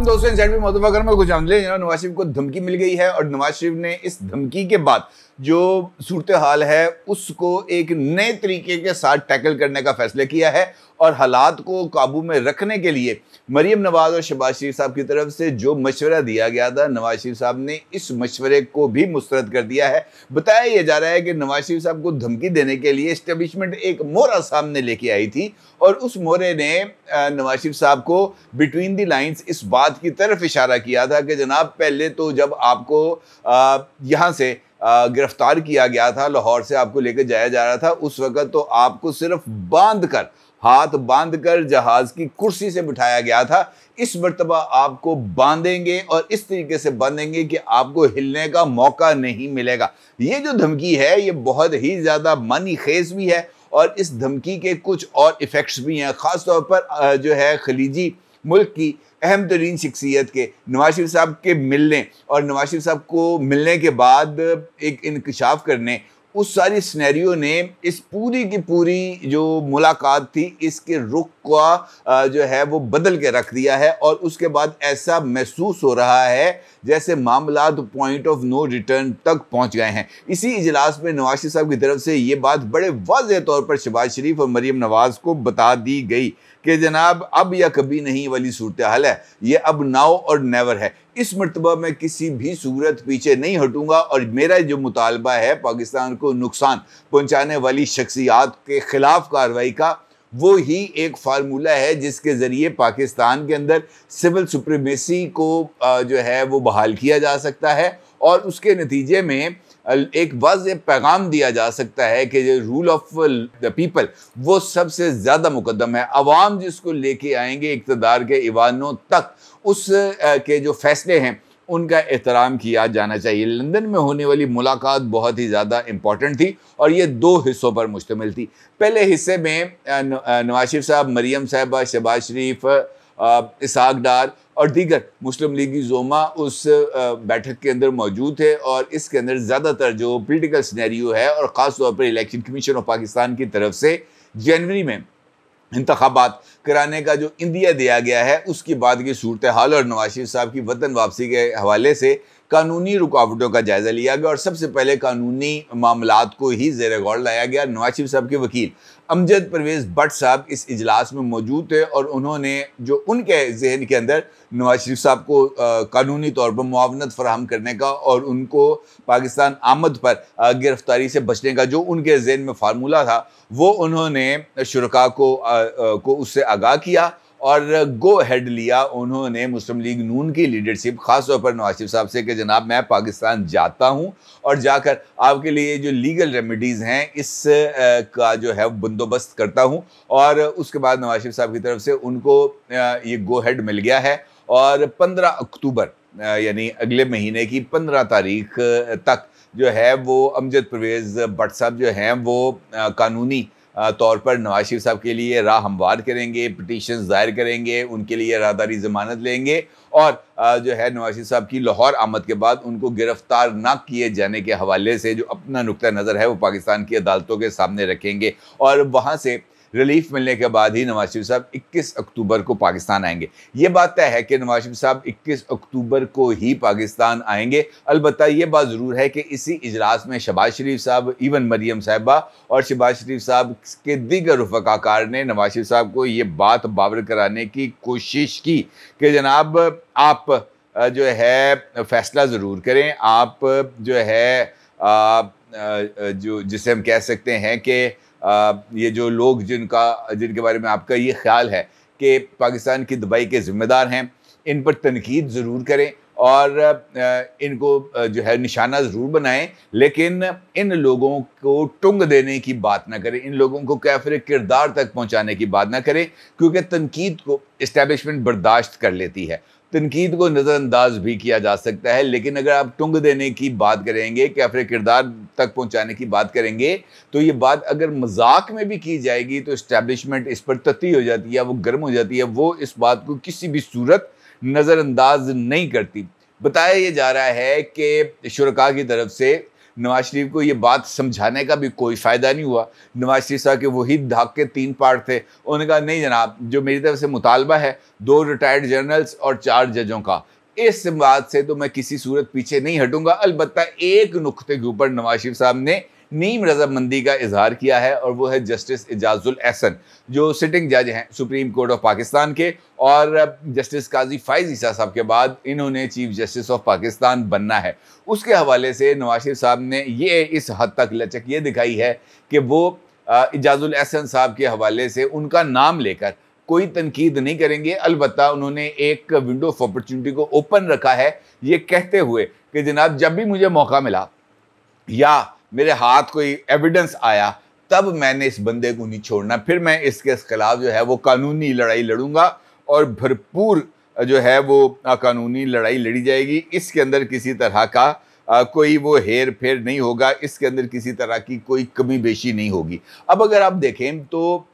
दोस्तों इनसाइड में मुतफ़क़र में कुछ हमले नवाज शरीफ को धमकी मिल गई है और नवाज शरीफ ने इस धमकी के बाद जो सूरत हाल है उसको एक नए तरीके के साथ टैकल करने का फैसला किया है और हालात को काबू में रखने के लिए मरीम नवाज और शहबाज शरीफ साहब की तरफ से जो मशवरा दिया गया था, नवाज शरीफ साहब ने इस मशवरे को भी मुस्तरद कर दिया है। बताया यह जा रहा है कि नवाज शरीफ साहब को धमकी देने के लिए एस्टेब्लिशमेंट एक मोहरा सामने लेके आई थी और उस मोहरे ने नवाज शरीफ साहब को बिटवीन द लाइन्स इस बात की तरफ इशारा किया था कि जनाब पहले तो जब आपको यहाँ से गिरफ्तार किया गया था, लाहौर से आपको लेकर जाया जा रहा था, उस वक्त तो आपको सिर्फ हाथ बांध कर जहाज की कुर्सी से बिठाया गया था। इस मर्तबा आपको बांधेंगे और इस तरीके से बांधेंगे कि आपको हिलने का मौका नहीं मिलेगा। ये जो धमकी है ये बहुत ही ज़्यादा मानी खेज भी है और इस धमकी के कुछ और इफ़ेक्ट्स भी हैं। ख़ास तौर पर जो है खलीजी मुल्क की अहम तरीन शख्सियत के नवाज शरीफ साहब के मिलने और नवाज शरीफ साहब को मिलने के बाद एक इंकशाफ करने, उस सारी सिनेरियो ने इस पूरी की पूरी जो मुलाकात थी इसके रुख का जो है वो बदल के रख दिया है और उसके बाद ऐसा महसूस हो रहा है जैसे मामलात पॉइंट ऑफ नो रिटर्न तक पहुंच गए हैं। इसी इजलास में नवाज शरीफ साहब की तरफ से ये बात बड़े वाज़ेह तौर पर शहबाज शरीफ और मरीम नवाज को बता दी गई कि जनाब अब या कभी नहीं वाली सूरत हाल है, ये अब नाउ और नेवर है। इस मर्तबा मैं किसी भी सूरत पीछे नहीं हटूंगा और मेरा जो मुतालबा है पाकिस्तान को नुकसान पहुंचाने वाली शख्सियात के खिलाफ कार्रवाई का, वो ही एक फार्मूला है जिसके ज़रिए पाकिस्तान के अंदर सिविल सुप्रीमेसी को जो है वो बहाल किया जा सकता है और उसके नतीजे में एक वाज़ेह पैगाम दिया जा सकता है कि जो रूल ऑफ द पीपल वो सबसे ज़्यादा मुकद्दम है। अवाम जिसको लेके आएंगे इक़्तिदार के ईवानों तक, उस के जो फैसले हैं उनका एहतराम किया जाना चाहिए। लंदन में होने वाली मुलाकात बहुत ही ज़्यादा इम्पॉर्टेंट थी और ये दो हिस्सों पर मुश्तमिल थी। पहले हिस्से में नवाज शरीफ साहब, मरीम साहबा, शहबाज शरीफ, इसहाक डार और दीगर मुस्लिम लीगी ज़ोमा उस बैठक के अंदर मौजूद थे और इसके अंदर ज़्यादातर जो पॉलिटिकल सिनेरियो है और ख़ास तौर पर इलेक्शन कमीशन ऑफ पाकिस्तान की तरफ से जनवरी में इंतखाबात कराने का जो इंदिया दिया गया है उसकी बाद की सूरत हाल और नवाज शरीफ साहब की वतन वापसी के हवाले से कानूनी रुकावटों का जायज़ा लिया गया और सबसे पहले कानूनी मामलात को ही ज़ेर गौर लाया गया। नवाज शरीफ साहब के वकील अमजद परवेज़ भट्ट साहब इस इजलास में मौजूद थे और उन्होंने जो उनके जहन के अंदर नवाज शरीफ साहब को कानूनी तौर पर मुआवनत फराहम करने का और उनको पाकिस्तान आमद पर गिरफ्तारी से बचने का जो उनके जहन में फार्मूला था, वो उन्होंने शुरका को उससे आगाह किया और गो हेड लिया उन्होंने मुस्लिम लीग नून की लीडरशिप, ख़ास तौर पर नवाज शरीफ साहब से कि जनाब मैं पाकिस्तान जाता हूं और जाकर आपके लिए जो लीगल रेमेडीज़ हैं इस का जो है बंदोबस्त करता हूं। और उसके बाद नवाज शरीफ साहब की तरफ से उनको ये गो हेड मिल गया है और 15 अक्टूबर यानी अगले महीने की 15 तारीख तक जो है वो अमजद परवेज़ भट्ट साहब जो हैं वो कानूनी तौर पर नवाज शरीफ साहब के लिए राह हमवार करेंगे, पिटीशन दायर करेंगे, उनके लिए राहदारी ज़मानत लेंगे और जो है नवाज शरीफ साहब की लाहौर आमद के बाद उनको गिरफ्तार ना किए जाने के हवाले से जो अपना नुक्ता नज़र है वो पाकिस्तान की अदालतों के सामने रखेंगे और वहाँ से रिलीफ मिलने के बाद ही नवाज शरीफ साहब 21 अक्टूबर को पाकिस्तान आएंगे। ये बात तय है कि नवाज शरीफ साहब 21 अक्टूबर को ही पाकिस्तान आएंगे। अलबत्ता ये बात ज़रूर है कि इसी इजलास में शहबाज शरीफ साहब, इवन मरीम साहबा और शहबाज शरीफ साहब के दीगर रफ़क़ाकार ने नवाज शरीफ साहब को ये बात बावर कराने की कोशिश की कि जनाब आप जो है फ़ैसला ज़रूर करें, आप जो है जो जिसे हम कह सकते हैं कि ये जो लोग जिनके बारे में आपका ये ख्याल है कि पाकिस्तान की दबाई के ज़िम्मेदार हैं, इन पर तनकीद ज़रूर करें और इनको जो है निशाना ज़रूर बनाएं, लेकिन इन लोगों को टुंग देने की बात ना करें, इन लोगों को कैफ़िर किरदार तक पहुंचाने की बात ना करें, क्योंकि तनकीद को इस्टेब्लिशमेंट बर्दाश्त कर लेती है, तनकीद को नज़रअंदाज भी किया जा सकता है, लेकिन अगर आप टुंग देने की बात करेंगे, कैफ़िर किरदार तक पहुंचाने की बात करेंगे, तो ये बात अगर मजाक में भी की जाएगी तो इस्टेब्लिशमेंट इस पर तती हो जाती है, वो गर्म हो जाती है, वो इस बात को किसी भी सूरत नज़रअंदाज नहीं करती। बताया ये जा रहा है कि शुरका की तरफ से नवाज शरीफ को ये बात समझाने का भी कोई फ़ायदा नहीं हुआ। नवाज शरीफ साहब के वही धाक के 3 पार्ट थे। उन्होंने कहा नहीं जनाब, जो मेरी तरफ से मुतालबा है 2 रिटायर्ड जनरल्स और 4 जजों का, इस बात से तो मैं किसी सूरत पीछे नहीं हटूंगा। अलबत्ता एक नुक्ते के ऊपर नवाज शरीफ साहब ने नीम रजामंदी का इजहार किया है और वो है जस्टिस एजाजुल एहसन, जो सिटिंग जज हैं सुप्रीम कोर्ट ऑफ पाकिस्तान के, और जस्टिस काजी फाइज ईसा साहब के बाद इन्होंने चीफ जस्टिस ऑफ पाकिस्तान बनना है। उसके हवाले से नवाज शरीफ साहब ने ये इस हद तक लचक ये दिखाई है कि वो एजाजुल एहसन साहब के हवाले से उनका नाम लेकर कोई तनकीद नहीं करेंगे। अलबत्ता उन्होंने एक विंडो ऑफ अपॉर्चुनिटी को ओपन रखा है, ये कहते हुए कि जनाब जब भी मुझे मौका मिला या मेरे हाथ कोई एविडेंस आया तब मैंने इस बंदे को नहीं छोड़ना, फिर मैं इसके खिलाफ जो है वो कानूनी लड़ाई लड़ूंगा और भरपूर जो है वो कानूनी लड़ाई लड़ी जाएगी। इसके अंदर किसी तरह का कोई वो हेर फेर नहीं होगा, इसके अंदर किसी तरह की कोई कमी बेशी नहीं होगी। अब अगर आप देखें तो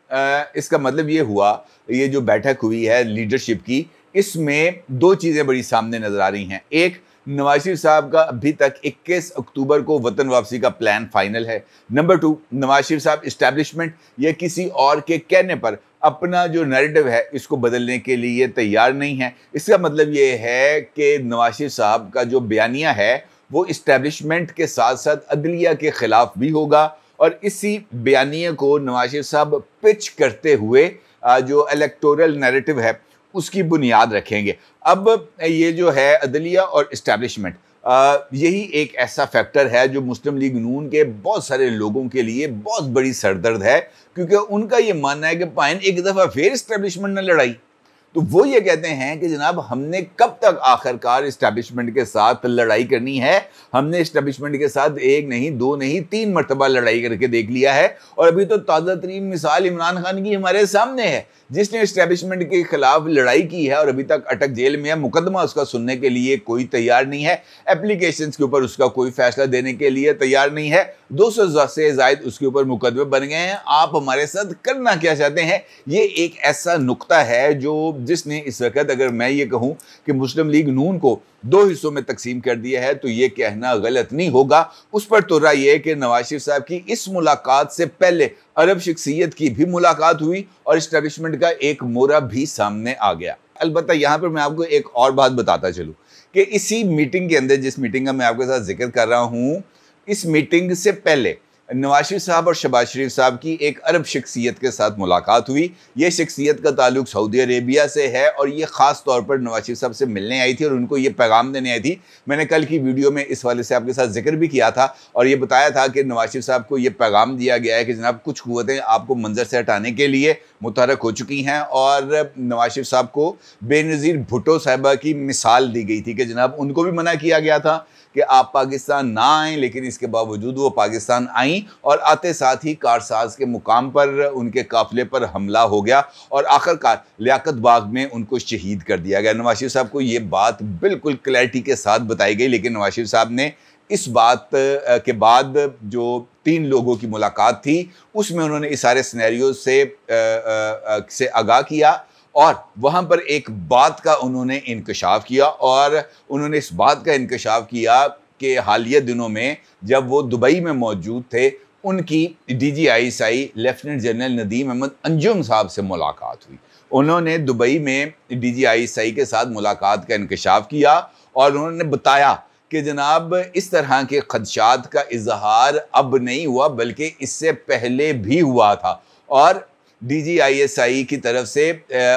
इसका मतलब ये हुआ, ये जो बैठक हुई है लीडरशिप की, इसमें 2 चीज़ें बड़ी सामने नज़र आ रही हैं। एक, नवाज शरीफ साहब का अभी तक 21 अक्टूबर को वतन वापसी का प्लान फाइनल है। नंबर 2, नवाज शरीफ साहब इस्टेब्लिशमेंट या किसी और के कहने पर अपना जो नैरेटिव है इसको बदलने के लिए तैयार नहीं है। इसका मतलब ये है कि नवाज शरीफ साहब का जो बयानिया है वो इस्टेब्लिशमेंट के साथ साथ अदलिया के खिलाफ भी होगा और इसी बयानिया को नवाज शरीफ साहब पिच करते हुए जो इलेक्टोरल नैरेटिव है उसकी बुनियाद रखेंगे। अब ये जो है अदलिया और इस्टेब्लिशमेंट, यही एक ऐसा फैक्टर है जो मुस्लिम लीग नून के बहुत सारे लोगों के लिए बहुत बड़ी सरदर्द है, क्योंकि उनका ये मानना है कि पाइन एक दफ़ा फिर इस्टेब्लिशमेंट ने लड़ाई। तो वो ये कहते हैं कि जनाब हमने कब तक आखिरकार इस्टेब्लिशमेंट के साथ लड़ाई करनी है। हमने इस्टेब्लिशमेंट के साथ 1 नहीं 2 नहीं 3 मरतबा लड़ाई करके देख लिया है और अभी तो ताज़ा तरीन मिसाल इमरान खान की हमारे सामने है, जिसने इस्टेब्लिशमेंट के खिलाफ लड़ाई की है और अभी तक अटक जेल में है। मुकदमा उसका सुनने के लिए कोई तैयार नहीं है, एप्लीकेशंस के ऊपर उसका कोई फैसला देने के लिए तैयार नहीं है। 200 से ज़ायद उसके ऊपर मुकदमे बन गए हैं। आप हमारे साथ करना क्या चाहते हैं? ये एक ऐसा नुक्ता है जो जिसने इस वक्त, अगर मैं ये कहूँ कि मुस्लिम लीग नून को 2 हिस्सों में तकसीम कर दिया है, तो ये कहना गलत नहीं होगा। उस पर तो राय है कि नवाज शरीफ साहब की इस मुलाकात से पहले अरब शख्सियत की भी मुलाकात हुई और इस्टेब्लिशमेंट का एक मोरा भी सामने आ गया। अलबत्ता यहाँ पर मैं आपको एक और बात बताता चलूँ कि इसी मीटिंग के अंदर, जिस मीटिंग का मैं आपके साथ जिक्र कर रहा हूँ, इस मीटिंग से पहले नवाज शरीफ साहब और शहबाज शरीफ साहब की एक अरब शख्सियत के साथ मुलाकात हुई। ये शख्सियत का ताल्लुक सऊदी अरेबिया से है और ये ख़ास तौर पर नवाज शरीफ साहब से मिलने आई थी और उनको ये पैगाम देने आई थी। मैंने कल की वीडियो में इस वाले से आपके साथ जिक्र भी किया था और ये बताया था कि नवाज शरीफ साहब को ये पैगाम दिया गया है कि जनाब कुछ क़ुव्वतें आपको मंजर से हटाने के लिए मुतहरक हो चुकी हैं और नवाज शरीफ साहब को बेनज़ीर भुट्टो साहिबा की मिसाल दी गई थी कि जनाब उनको भी मना किया गया था कि आप पाकिस्तान ना आएँ, लेकिन इसके बावजूद वो पाकिस्तान आईं और आते साथ ही कारसाज के मुकाम पर उनके काफिले पर हमला हो गया और आखिरकार लियाकत बाग में उनको शहीद कर दिया गया। नवाज शरीफ साहब को ये बात बिल्कुल क्लैरिटी के साथ बताई गई, लेकिन नवाज शरीफ साहब ने इस बात के बाद जो 3 लोगों की मुलाकात थी उसमें उन्होंने इस सारे सिनेरियो से आगाह किया और वहाँ पर एक बात का उन्होंने इंकशाफ किया और उन्होंने इस बात का इंकशाफ किया कि हालिया दिनों में जब वो दुबई में मौजूद थे, उनकी DGISI lieutenant general Nadeem Ahmed Anjum sahab से मुलाकात हुई। उन्होंने दुबई में DGISI के साथ मुलाकात का इंकशाफ किया और उन्होंने बताया कि जनाब इस तरह के खदशात का इजहार अब नहीं हुआ बल्कि इससे पहले भी हुआ था और DGISI की तरफ से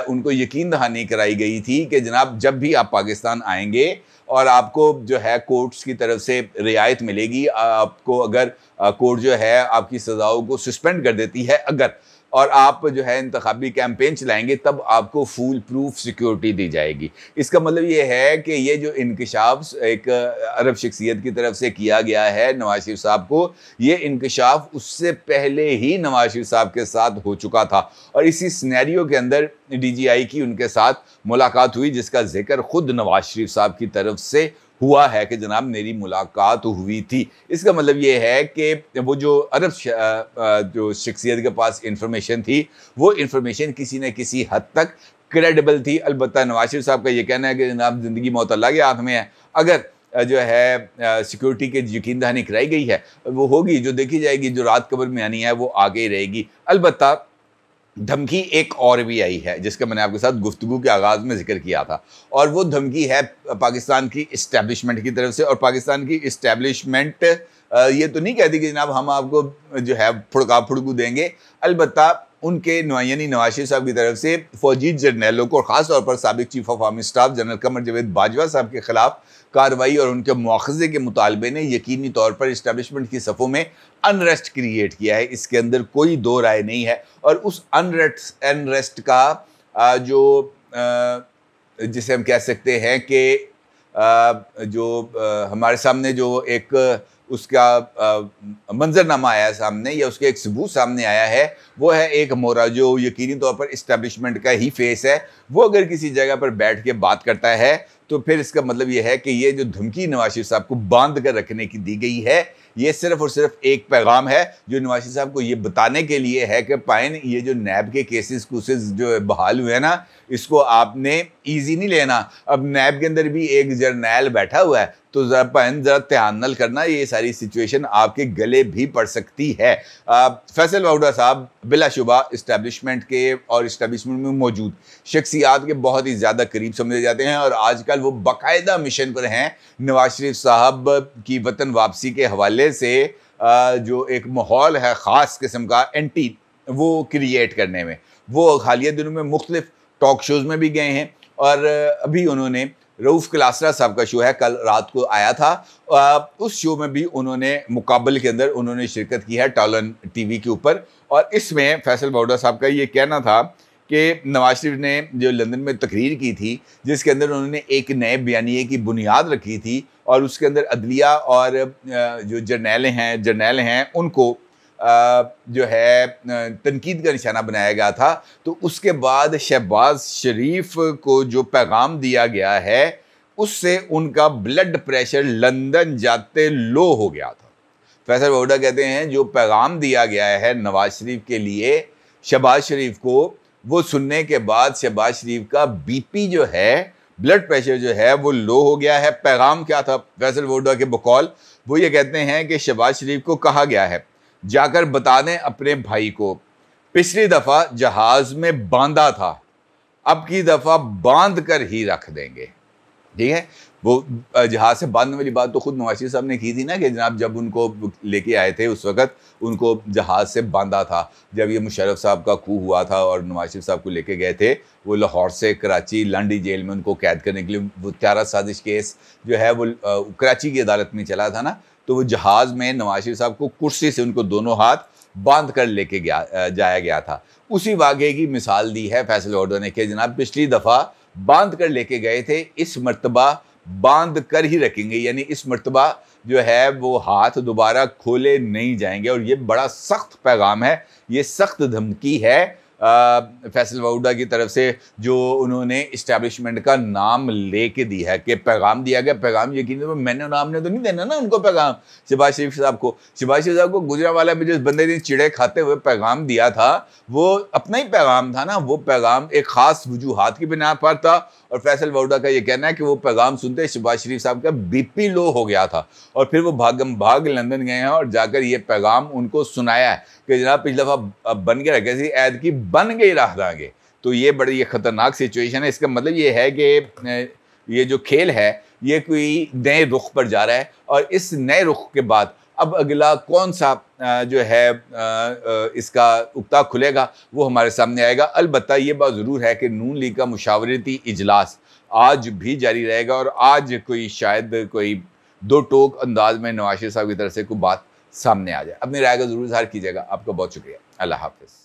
उनको यकीन दहानी कराई गई थी कि जनाब जब भी आप पाकिस्तान आएंगे और आपको जो है कोर्ट्स की तरफ से रियायत मिलेगी, आपको अगर कोर्ट जो है आपकी सज़ाओं को सस्पेंड कर देती है अगर, और आप जो है इंतखाबी कैंपेन चलाएंगे तब आपको फुल प्रूफ सिक्योरिटी दी जाएगी। इसका मतलब ये है कि ये जो इंकशाफ एक अरब शख्सियत की तरफ से किया गया है नवाज शरीफ साहब को, ये इंकशाफ उससे पहले ही नवाज शरीफ साहब के साथ हो चुका था और इसी सिनेरियो के अंदर DGI की उनके साथ मुलाकात हुई जिसका जिक्र खुद नवाज शरीफ साहब की तरफ से हुआ है कि जनाब मेरी मुलाकात हुई थी। इसका मतलब ये है कि वो जो अरब जो शख्सियत के पास इंफॉर्मेशन थी वो इंफॉर्मेशन किसी न किसी हद तक क्रेडिबल थी। अलबत्ता नवाज शरीफ साहब का ये कहना है कि जनाब ज़िंदगी मौत अल्लाह के हाथ में है, अगर जो है सिक्योरिटी के यकीन दहानी कराई गई है वो होगी, जो देखी जाएगी, जो रात कबर में आनी है वो आगे ही रहेगी। अलबत्ता धमकी एक और भी आई है जिसका मैंने आपके साथ गुफ्तगू के आगाज़ में जिक्र किया था, और वो धमकी है पाकिस्तान की इस्टेब्लिशमेंट की तरफ से। और पाकिस्तान की इस्टेब्लिशमेंट ये तो नहीं कहती कि जनाब हम आपको जो है फुड़का फुड़कू देंगे, अलबत्ता उनके यानी नवाज शरीफ साहब की तरफ से फौजी जर्नैलों को, खास तौर पर साबिक chief of army staff general Qamar Javed Bajwa साहब के खिलाफ कार्रवाई और उनके मुआखजे के मुतालबे ने यकीनी तौर पर इस्टेब्लिशमेंट की सफ़ों में अनरेस्ट क्रिएट किया है। इसके अंदर कोई दो राय नहीं है। और उस अनरेस्ट का जो जिसे हम कह सकते हैं कि जो हमारे सामने जो एक उसका मंजरनामा आया है सामने, या उसके एक सबूत सामने आया है, वो है एक मोरा जो यकीनी तौर पर इस्टेब्लिशमेंट का ही फेस है। वो अगर किसी जगह पर बैठ के बात करता है तो फिर इसका मतलब ये है कि ये जो धमकी नवाज शरीफ साहब को बांध कर रखने की दी गई है, ये सिर्फ और सिर्फ एक पैगाम है जो नवाज शरीफ साहब को ये बताने के लिए है कि पाइन ये जो नैब के केसेस कुसेस जो बहाल हुए हैं ना, इसको आपने ईजी नहीं लेना। अब नैब के अंदर भी एक जर्नैल बैठा हुआ है, तो ज़रा ध्यान नल करना, ये सारी सिचुएशन आपके गले भी पड़ सकती है। फैसल वाउडा साहब बिलाशुबा इस्टेब्लिशमेंट के और इस्टेब्लिशमेंट में मौजूद शख्सियात के बहुत ही ज़्यादा करीब समझे जाते हैं, और आजकल वो बाकायदा मिशन पर हैं नवाज शरीफ साहब की वतन वापसी के हवाले से जो एक माहौल है ख़ास किस्म का एंटी वो क्रिएट करने में। वो हालिया दिनों में मुख्तलिफ टॉक शोज़ में भी गए हैं, और अभी उन्होंने रऊफ़ क्लासरा साहब का शो है, कल रात को आया था, उस शो में भी उन्होंने मुकाबले के अंदर उन्होंने शिरकत की है टॉलन टीवी के ऊपर। और इसमें फैसल वाउडा साहब का ये कहना था कि नवाज शरीफ ने जो लंदन में तकरीर की थी जिसके अंदर उन्होंने एक नए बयानिए की बुनियाद रखी थी, और उसके अंदर अदलिया और जो जर्नैल हैं उनको जो है तनकीद का निशाना बनाया गया था। तो उसके बाद शहबाज शरीफ को जो पैगाम दिया गया है उससे उनका ब्लड प्रेशर लंदन जाते लो हो गया था। फैसल वाउडा कहते हैं जो पैगाम दिया गया है नवाज शरीफ के लिए शहबाज शरीफ को, वो सुनने के बाद शहबाज शरीफ का बीपी जो है, ब्लड प्रेशर जो है वो लो हो गया है। पैगाम क्या था फैसल वाउडा के बकौल? वो ये कहते हैं कि शहबाज शरीफ को कहा गया है जाकर बता दें अपने भाई को, पिछली दफ़ा जहाज़ में बांधा था, अब की दफ़ा बांध कर ही रख देंगे। ठीक है, वो जहाज़ से बांधने वाली बात तो खुद नवाज शरीफ साहब ने की थी ना कि जनाब जब उनको लेके आए थे उस वक़्त उनको जहाज़ से बांधा था। जब ये मुशर्रफ साहब का coup हुआ था और नवाज शरीफ साहब को लेके गए थे, वो लाहौर से कराची लांडी जेल में उनको कैद करने के लिए, वो 13 साजिश केस जो है वो कराची की अदालत में चला था ना, तो वो जहाज़ में नवाज शरीफ साहब को कुर्सी से उनको दोनों हाथ बांध कर लेके जाया गया था। उसी वाक़े की मिसाल दी है फैसल वाउडा ने कि जनाब पिछली दफ़ा बांध कर लेके गए थे, इस मर्तबा बांध कर ही रखेंगे, यानी इस मर्तबा जो है वो हाथ दोबारा खोले नहीं जाएंगे। और ये बड़ा सख्त पैगाम है, ये सख्त धमकी है फैसल वाउडा की तरफ से जो उन्होंने इस्टेब्लिशमेंट का नाम लेके दी है कि पैगाम दिया गया। पैगाम यकीन मैंने नाम ने तो नहीं देना ना उनको पैगाम, शहबाज शरीफ साहब को। शहबाज शरीफ साहब को गुजरांवाला में जिस बंदे ने चिड़े खाते हुए पैगाम दिया था वो अपना ही पैगाम था ना, वो पैगाम एक ख़ास वजूहात की बिना पर था। और फैसल वाउडा का ये कहना है कि वो पैगाम सुनते शहबाज शरीफ साहब का बीपी लो हो गया था, और फिर वो भाग लंदन गए हैं और जाकर ये पैगाम उनको सुनाया है कि जनाब पिछली दफ़ा बन के रखे थे, ऐद की बन के ही रख देंगे। तो ये बड़ी ये ख़तरनाक सिचुएशन है। इसका मतलब ये है कि ये जो खेल है ये कोई नए रुख पर जा रहा है, और इस नए रुख के बाद अब अगला कौन सा जो है इसका उक्ता खुलेगा वो हमारे सामने आएगा। अलबत्ता ये बात ज़रूर है कि नून लीग का मुशावरती इजलास आज भी जारी रहेगा, और आज कोई शायद कोई दो टोक अंदाज में नवाज शरीफ साहब की तरफ से कोई बात सामने आ जाए। अपनी राय का ज़रूर इज़हार कीजिएगा। आपका बहुत शुक्रिया। अल्लाह हाफ़िज़।